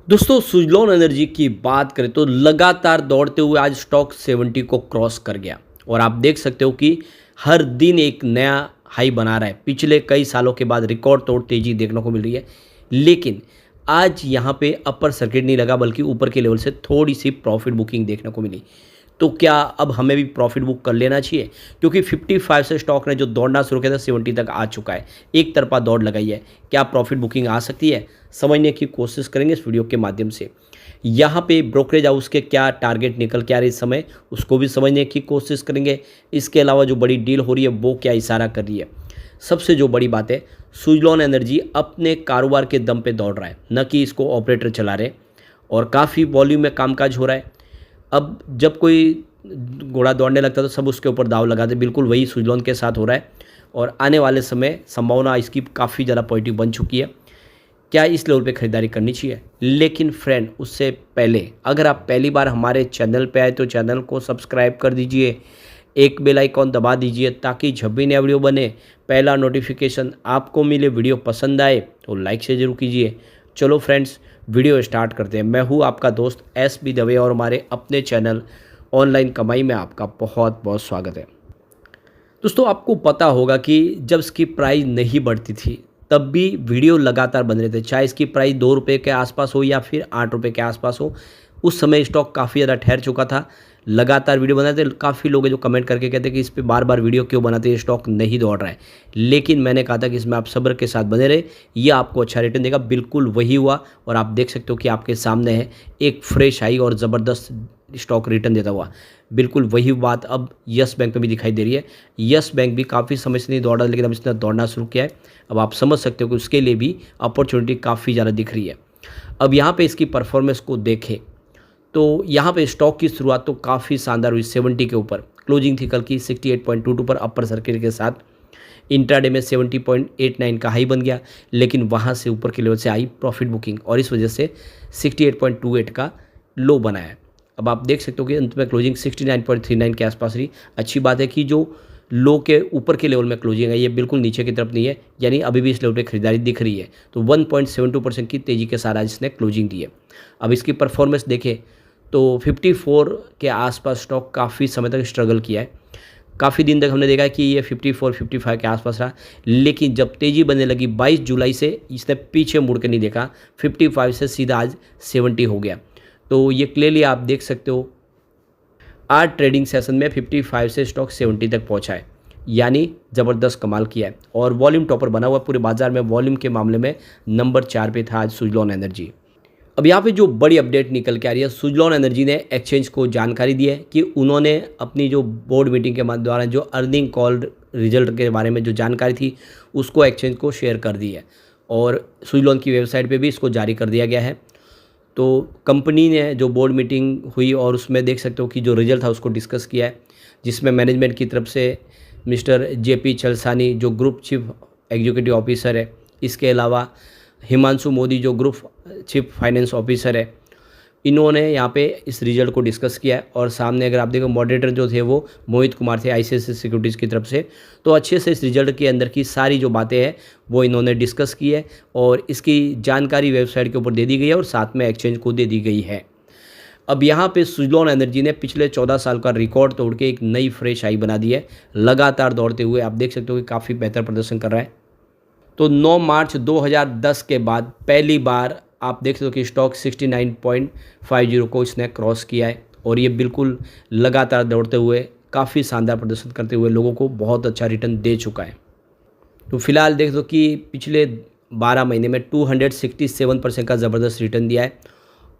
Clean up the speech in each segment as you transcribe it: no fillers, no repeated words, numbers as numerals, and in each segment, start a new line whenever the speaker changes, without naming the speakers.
दोस्तों सुजलॉन एनर्जी की बात करें तो लगातार दौड़ते हुए आज स्टॉक 70 को क्रॉस कर गया और आप देख सकते हो कि हर दिन एक नया हाई बना रहा है। पिछले कई सालों के बाद रिकॉर्ड तोड़ तेजी देखने को मिल रही है, लेकिन आज यहाँ पे अपर सर्किट नहीं लगा बल्कि ऊपर के लेवल से थोड़ी सी प्रॉफिट बुकिंग देखने को मिली। तो क्या अब हमें भी प्रॉफिट बुक कर लेना चाहिए? क्योंकि 55 से स्टॉक ने जो दौड़ना शुरू किया था 70 तक आ चुका है, एक तरफा दौड़ लगाई है। क्या प्रॉफिट बुकिंग आ सकती है? समझने की कोशिश करेंगे इस वीडियो के माध्यम से। यहाँ पे ब्रोकरेज हाउस के क्या टारगेट निकल के आ रहे इस समय, उसको भी समझने की कोशिश करेंगे। इसके अलावा जो बड़ी डील हो रही है वो क्या इशारा कर रही है। सबसे जो बड़ी बात है, सुजलॉन एनर्जी अपने कारोबार के दम पे दौड़ रहा है, न कि इसको ऑपरेटर चला रहे, और काफ़ी वॉल्यूम में कामकाज हो रहा है। अब जब कोई घोड़ा दौड़ने लगता है तो सब उसके ऊपर दाव लगाते, बिल्कुल वही सुजलॉन के साथ हो रहा है और आने वाले समय संभावना इसकी काफ़ी ज़्यादा पॉजिटिव बन चुकी है। क्या इस लेवल पे खरीदारी करनी चाहिए? लेकिन फ्रेंड, उससे पहले अगर आप पहली बार हमारे चैनल पे आए तो चैनल को सब्सक्राइब कर दीजिए, एक बेल आइकॉन दबा दीजिए ताकि जब भी नया वीडियो बने पहला नोटिफिकेशन आपको मिले। वीडियो पसंद आए तो लाइक से जरूर कीजिए। चलो फ्रेंड्स, वीडियो स्टार्ट करते हैं। मैं हूँ आपका दोस्त एस बी दवे और हमारे अपने चैनल ऑनलाइन कमाई में आपका बहुत बहुत स्वागत है। दोस्तों, आपको पता होगा कि जब इसकी प्राइस नहीं बढ़ती थी तब भी वीडियो लगातार बन रहे थे, चाहे इसकी प्राइस 2 रुपये के आसपास हो या फिर 8 रुपये के आसपास हो। उस समय स्टॉक काफ़ी ज़्यादा ठहर चुका था, लगातार वीडियो बनाते थे। काफ़ी लोग हैं जो कमेंट करके कहते हैं कि इस पे बार बार वीडियो क्यों बनाते हैं, स्टॉक नहीं दौड़ रहा है। लेकिन मैंने कहा था कि इसमें आप सब्र के साथ बने रहे, ये आपको अच्छा रिटर्न देगा। बिल्कुल वही हुआ और आप देख सकते हो कि आपके सामने है एक फ्रेश आई और ज़बरदस्त स्टॉक रिटर्न देता हुआ। बिल्कुल वही बात अब यस बैंक में भी दिखाई दे रही है। यस बैंक भी काफ़ी समय से नहीं दौड़ रहा, लेकिन अब इसने दौड़ना शुरू किया है। अब आप समझ सकते हो कि उसके लिए भी अपॉर्चुनिटी काफ़ी ज़्यादा दिख रही है। अब यहाँ पे इसकी परफॉर्मेंस को देखें तो यहाँ पे स्टॉक की शुरुआत तो काफ़ी शानदार हुई, 70 के ऊपर। क्लोजिंग थी कल की 68.22 पर अपर सर्किट के साथ। इंट्राडे में 70.89 का हाई बन गया, लेकिन वहाँ से ऊपर के लेवल से आई प्रॉफिट बुकिंग और इस वजह से 68.28 का लो बनाया। अब आप देख सकते हो कि अंत में क्लोजिंग 69.39 के आसपास रही। अच्छी बात है कि जो लो के ऊपर के लेवल में क्लोजिंग है ये बिल्कुल नीचे की तरफ नहीं है, यानी अभी भी इस लेवल पे खरीदारी दिख रही है। तो 1.72% की तेज़ी के साथ आज इसने क्लोजिंग दी है। अब इसकी परफॉर्मेंस देखें तो 54 के आसपास स्टॉक काफ़ी समय तक स्ट्रगल किया है। काफ़ी दिन तक हमने देखा है कि ये 54-55 के आसपास रहा, लेकिन जब तेज़ी बनने लगी 22 जुलाई से इसने पीछे मुड़ के नहीं देखा। 55 से सीधा आज 70 हो गया। तो ये क्लियरली आप देख सकते हो, आज ट्रेडिंग सेशन में 55 से स्टॉक 70 तक पहुंचा है, यानी ज़बरदस्त कमाल किया है और वॉल्यूम टॉपर बना हुआ पूरे बाजार में। वॉल्यूम के मामले में नंबर 4 पे था आज सुजलॉन एनर्जी। अब यहाँ पे जो बड़ी अपडेट निकल के आ रही है, सुजलॉन एनर्जी ने एक्सचेंज को जानकारी दी है कि उन्होंने अपनी जो बोर्ड मीटिंग के द्वारा जो अर्निंग कॉल रिजल्ट के बारे में जो जानकारी थी उसको एक्सचेंज को शेयर कर दी है और सुजलॉन की वेबसाइट पे भी इसको जारी कर दिया गया है। तो कंपनी ने जो बोर्ड मीटिंग हुई और उसमें देख सकते हो कि जो रिजल्ट था उसको डिस्कस किया है, जिसमें मैनेजमेंट की तरफ से मिस्टर जेपी चलसानी जो ग्रुप चीफ एग्जीक्यूटिव ऑफिसर है, इसके अलावा हिमांशु मोदी जो ग्रुप चीफ फाइनेंस ऑफिसर है, इन्होंने यहाँ पे इस रिजल्ट को डिस्कस किया है। और सामने अगर आप देखो मॉडरेटर जो थे वो मोहित कुमार थे आईसीआईसीआई सिक्योरिटीज़ की तरफ से। तो अच्छे से इस रिजल्ट के अंदर की सारी जो बातें हैं वो इन्होंने डिस्कस की है और इसकी जानकारी वेबसाइट के ऊपर दे दी गई है और साथ में एक्सचेंज को दे दी गई है। अब यहाँ पे सुजलॉन एनर्जी ने पिछले 14 साल का रिकॉर्ड तोड़ के एक नई फ्रेश हाई बना दी है। लगातार दौड़ते हुए आप देख सकते हो कि काफ़ी बेहतर प्रदर्शन कर रहा है। तो 9 मार्च 2010 के बाद पहली बार आप देख सकते हो कि स्टॉक 69.50 को इसने क्रॉस किया है और ये बिल्कुल लगातार दौड़ते हुए काफ़ी शानदार प्रदर्शन करते हुए लोगों को बहुत अच्छा रिटर्न दे चुका है। तो फिलहाल देख दो कि पिछले 12 महीने में 267% का ज़बरदस्त रिटर्न दिया है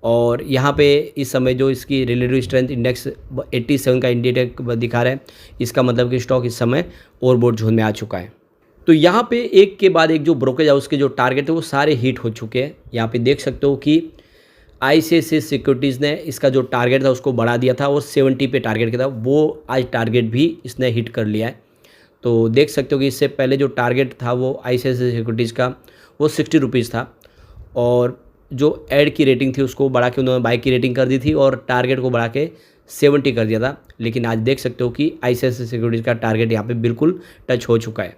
और यहाँ पे इस समय जो इसकी रिलेटिव स्ट्रेंथ इंडेक्स 87 का इंडिकेटर दिखा रहा है, इसका मतलब कि स्टॉक इस समय ओवरबॉट जोन में आ चुका है। तो यहाँ पे एक के बाद एक जो ब्रोकरेज हाउस के जो टारगेट है वो सारे हिट हो चुके हैं। यहाँ पे देख सकते हो कि आईसीआईसीआई सिक्योरिटीज़ ने इसका जो टारगेट था उसको बढ़ा दिया था और 70 पे टारगेट किया था, वो आज टारगेट भी इसने हिट कर लिया है। तो देख सकते हो कि इससे पहले जो टारगेट था वो आईसीआईसीआई सिक्योरिटीज़ का वो 60 रुपीज़ था और जो ऐड की रेटिंग थी उसको बढ़ा के उन्होंने बाई की रेटिंग कर दी थी और टारगेट को बढ़ा के 70 कर दिया था। लेकिन आज देख सकते हो कि आईसीआईसीआई सिक्योरिटीज़ का टारगेट यहाँ पे बिल्कुल टच हो चुका है।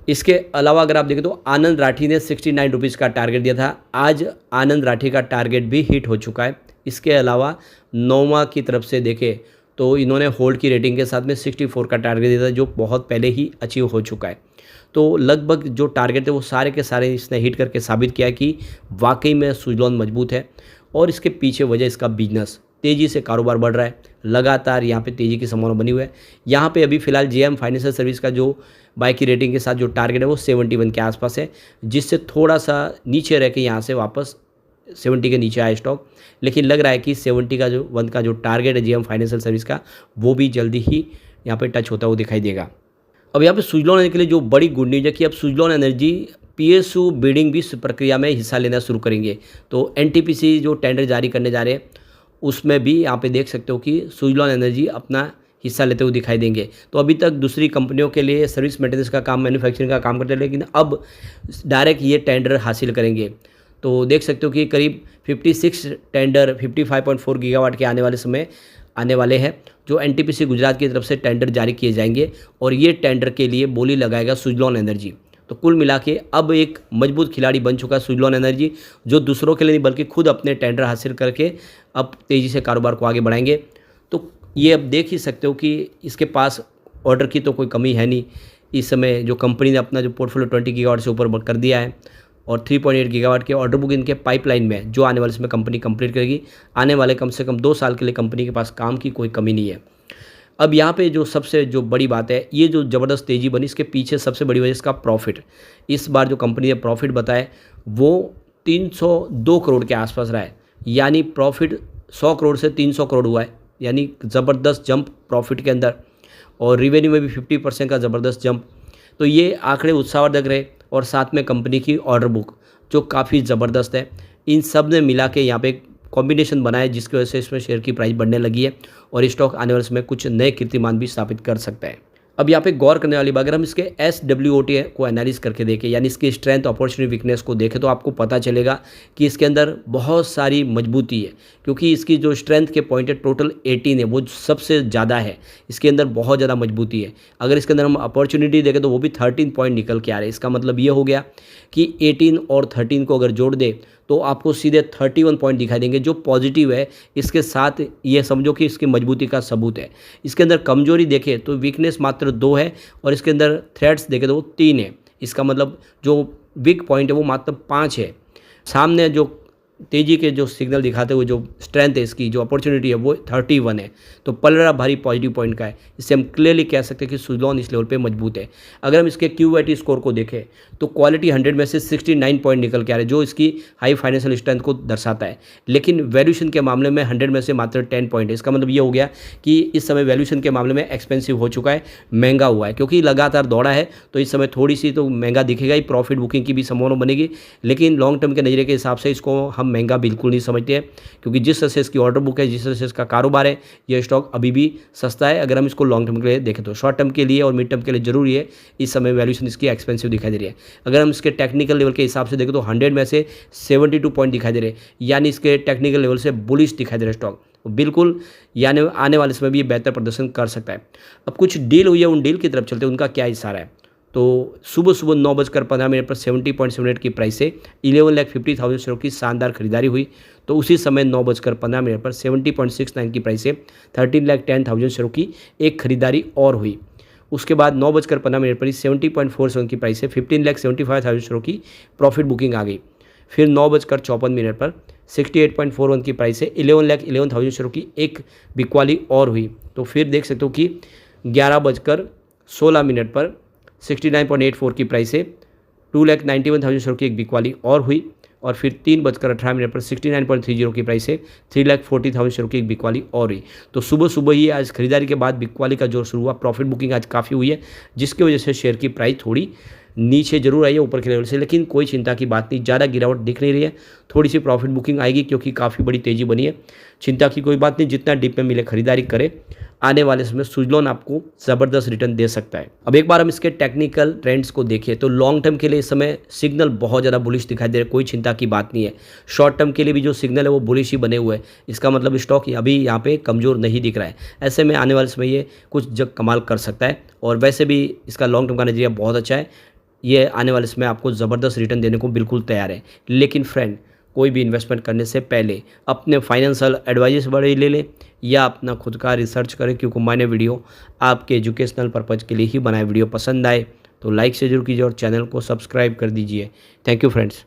इसके अलावा अगर आप देखें तो आनंद राठी ने 69 रुपीज़ का टारगेट दिया था, आज आनंद राठी का टारगेट भी हिट हो चुका है। इसके अलावा नोवा की तरफ से देखें तो इन्होंने होल्ड की रेटिंग के साथ में 64 का टारगेट दिया था, जो बहुत पहले ही अचीव हो चुका है। तो लगभग जो टारगेट थे वो सारे के सारे इसने हिट करके साबित किया कि वाकई में सुजलॉन मजबूत है और इसके पीछे वजह इसका बिजनेस, तेज़ी से कारोबार बढ़ रहा है, लगातार यहाँ पे तेज़ी की संभावना बनी हुई है। यहाँ पे अभी फिलहाल जेएम फाइनेंशियल सर्विस का जो बाय की रेटिंग के साथ जो टारगेट है वो 71 के आसपास है, जिससे थोड़ा सा नीचे रह के यहाँ से वापस 70 के नीचे आया स्टॉक। लेकिन लग रहा है कि 70 का जो 1 का जो टारगेट है जेएम फाइनेंशियल सर्विस का, वो भी जल्दी ही यहाँ पे टच होता हुआ दिखाई देगा। अब यहाँ पे सुजलॉन एनर्जी के लिए जो बड़ी गुड न्यूज़ है कि अब सुजलॉन एनर्जी पीएसयू बिडिंग भी इस प्रक्रिया में हिस्सा लेना शुरू करेंगे। तो एनटीपीसी जो टेंडर जारी करने जा रहे हैं उसमें भी यहाँ पे देख सकते हो कि सुजलॉन एनर्जी अपना हिस्सा लेते हुए दिखाई देंगे। तो अभी तक दूसरी कंपनियों के लिए सर्विस मेंटेनेंस का काम, मैन्युफैक्चरिंग का काम करते हैं, लेकिन अब डायरेक्ट ये टेंडर हासिल करेंगे। तो देख सकते हो कि करीब 56 टेंडर 55.4 गीगावाट के आने वाले हैं, जो एनटीपीसी गुजरात की तरफ से टेंडर जारी किए जाएंगे और ये टेंडर के लिए बोली लगाएगा सुजलॉन एनर्जी। तो कुल मिला के अब एक मजबूत खिलाड़ी बन चुका है सुजलॉन एनर्जी, जो दूसरों के लिए नहीं बल्कि खुद अपने टेंडर हासिल करके अब तेज़ी से कारोबार को आगे बढ़ाएंगे। तो ये अब देख ही सकते हो कि इसके पास ऑर्डर की तो कोई कमी है नहीं। इस समय जो कंपनी ने अपना जो पोर्टफोलियो 20 गीगावाट से ऊपर कर दिया है और 3.8 गीगावाट के ऑर्डर बुक इनके पाइपलाइन में है, जो आने वाले समय कंपनी कंप्लीट करेगी। आने वाले कम से कम 2 साल के लिए कंपनी के पास काम की कोई कमी नहीं है। अब यहाँ पे जो सबसे जो बड़ी बात है, ये जो ज़बरदस्त तेज़ी बनी, इसके पीछे सबसे बड़ी वजह इसका प्रॉफिट। इस बार जो कंपनी ने प्रॉफिट बताया वो 302 करोड़ के आसपास रहा है, यानी प्रॉफिट 100 करोड़ से 300 करोड़ हुआ है, यानी ज़बरदस्त जंप प्रॉफिट के अंदर। और रिवेन्यू में भी 50% का ज़बरदस्त जंप। तो ये आंकड़े उत्साहवर्धक रहे और साथ में कंपनी की ऑर्डर बुक जो काफ़ी ज़बरदस्त है। इन सब ने मिला के यहाँ पे एक कॉम्बिनेशन बनाया जिसकी वजह से इसमें शेयर की प्राइस बढ़ने लगी है और स्टॉक आने वाले समय कुछ नए कीर्तिमान भी स्थापित कर सकता है। अब यहाँ पे गौर करने वाली बात, अगर हम इसके SWOT को एनालिस करके देखें, यानी इसकी स्ट्रेंथ, अपॉर्चुनिटी, वीकनेस को देखें, तो आपको पता चलेगा कि इसके अंदर बहुत सारी मजबूती है, क्योंकि इसकी जो स्ट्रेंथ के पॉइंट है टोटल 18 है, वो सबसे ज़्यादा है। इसके अंदर बहुत ज़्यादा मजबूती है। अगर इसके अंदर हम अपॉर्चुनिटी देखें तो वो भी 13 पॉइंट निकल के आ रहे हैं। इसका मतलब ये हो गया कि 18 और 13 को अगर जोड़ दे तो आपको सीधे 31 पॉइंट दिखाई देंगे, जो पॉजिटिव है। इसके साथ ये समझो कि इसकी मजबूती का सबूत है। इसके अंदर कमजोरी देखें तो वीकनेस मात्र 2 है और इसके अंदर थ्रेट्स देखें तो वो 3 है। इसका मतलब जो वीक पॉइंट है वो मात्र 5 है। सामने जो तेज़ी के जो सिग्नल दिखाते हुए जो स्ट्रेंथ है, इसकी जो अपॉर्चुनिटी है वो 31 है। तो पलड़ा भारी पॉजिटिव पॉइंट का है। इससे हम क्लियरली कह सकते हैं कि सुजलॉन इस लेवल पे मजबूत है। अगर हम इसके QIT स्कोर को देखें तो क्वालिटी 100 में से 69 पॉइंट निकल के आ रहे हैं, जो इसकी हाई फाइनेंशियल स्ट्रेंथ को दर्शाता है। लेकिन वैल्यूएशन के मामले में 100 में से मात्र 10 पॉइंट है। इसका मतलब ये हो गया कि इस समय वैल्यूएशन के मामले में एक्सपेंसिव हो चुका है, महंगा हुआ है, क्योंकि लगातार दौड़ा है। तो इस समय थोड़ी सी तो महंगा दिखेगा ही, प्रॉफिट बुकिंग की भी संभावना बनेगी। लेकिन लॉन्ग टर्म के नज़रिए के हिसाब से इसको हम महंगा बिल्कुल नहीं समझते हैं, क्योंकि जिस तरह से इसकी ऑर्डर बुक है, जिस तरह से इसका कारोबार है, ये स्टॉक अभी भी सस्ता है। अगर हम इसको लॉन्ग टर्म के लिए देखें तो शॉर्ट टर्म के लिए और मिड टर्म के लिए जरूरी है। इस समय वैल्यूएशन इसकी एक्सपेंसिव दिखाई दे रही है। अगर हम इसके टेक्निकल लेवल के हिसाब से देखें तो 100 में से 72 पॉइंट दिखाई दे रहे हैं, यानी इसके टेक्निकल लेवल से बुलिश दिखाई दे रहा है स्टॉक बिल्कुल, यानी आने वाले समय भी ये बेहतर प्रदर्शन कर सकता है। अब कुछ डील हुई है, उन डील की तरफ चलते हैं, उनका क्या इशारा है। तो सुबह 9:15 पर 70.78 की प्राइस से 11,50,000 शेयरों की शानदार खरीदारी हुई। तो उसी समय 9:15 पर 70.69 की प्राइस से 13,10,000 शेयरों की एक खरीदारी और हुई। उसके बाद 9:15 पर 70.47 की प्राइस से 15,75,000 शेयरों की प्रॉफिट बुकिंग आ गई। फिर 9:54 पर 68.41 की प्राइस से 11,11,000 शेयरों की एक बिकवाली और हुई। तो फिर देख सकते हो कि 11:16 पर 69.84 की प्राइस से 2,91,000 शेयरों की एक बिकवाली और हुई। और फिर 3:18 पर 69.30 की प्राइस से 3,40,000 शेयरों की एक बिकवाली और हुई। तो सुबह ही आज खरीदारी के बाद बिकवाली का जोर शुरू हुआ। प्रॉफिट बुकिंग आज काफ़ी हुई है, जिसकी वजह से शेयर की प्राइस थोड़ी नीचे जरूर आई है ऊपर के लेवल से, लेकिन कोई चिंता की बात नहीं, ज़्यादा गिरावट दिख नहीं रही है। थोड़ी सी प्रॉफिट बुकिंग आएगी क्योंकि काफ़ी बड़ी तेज़ी बनी है। चिंता की कोई बात नहीं, जितना डिप में मिले खरीदारी करे। आने वाले समय सुजलॉन आपको ज़बरदस्त रिटर्न दे सकता है। अब एक बार हम इसके टेक्निकल ट्रेंड्स को देखें तो लॉन्ग टर्म के लिए इस समय सिग्नल बहुत ज़्यादा बुलिश दिखाई दे रहे, कोई चिंता की बात नहीं है। शॉर्ट टर्म के लिए भी जो सिग्नल है वो बुलिश ही बने हुए हैं। इसका मतलब स्टॉक अभी यहाँ पे कमज़ोर नहीं दिख रहा है। ऐसे में आने वाले समय ये कुछ जग कमाल कर सकता है और वैसे भी इसका लॉन्ग टर्म का नजरिया बहुत अच्छा है। ये आने वाले समय आपको ज़बरदस्त रिटर्न देने को बिल्कुल तैयार है। लेकिन फ्रेंड, कोई भी इन्वेस्टमेंट करने से पहले अपने फाइनेंशियल एडवाइजर से बड़े ले लें या अपना खुद का रिसर्च करें, क्योंकि मैंने वीडियो आपके एजुकेशनल पर्पज़ के लिए ही बनाया। वीडियो पसंद आए तो लाइक से जरूर कीजिए और चैनल को सब्सक्राइब कर दीजिए। Thank you friends.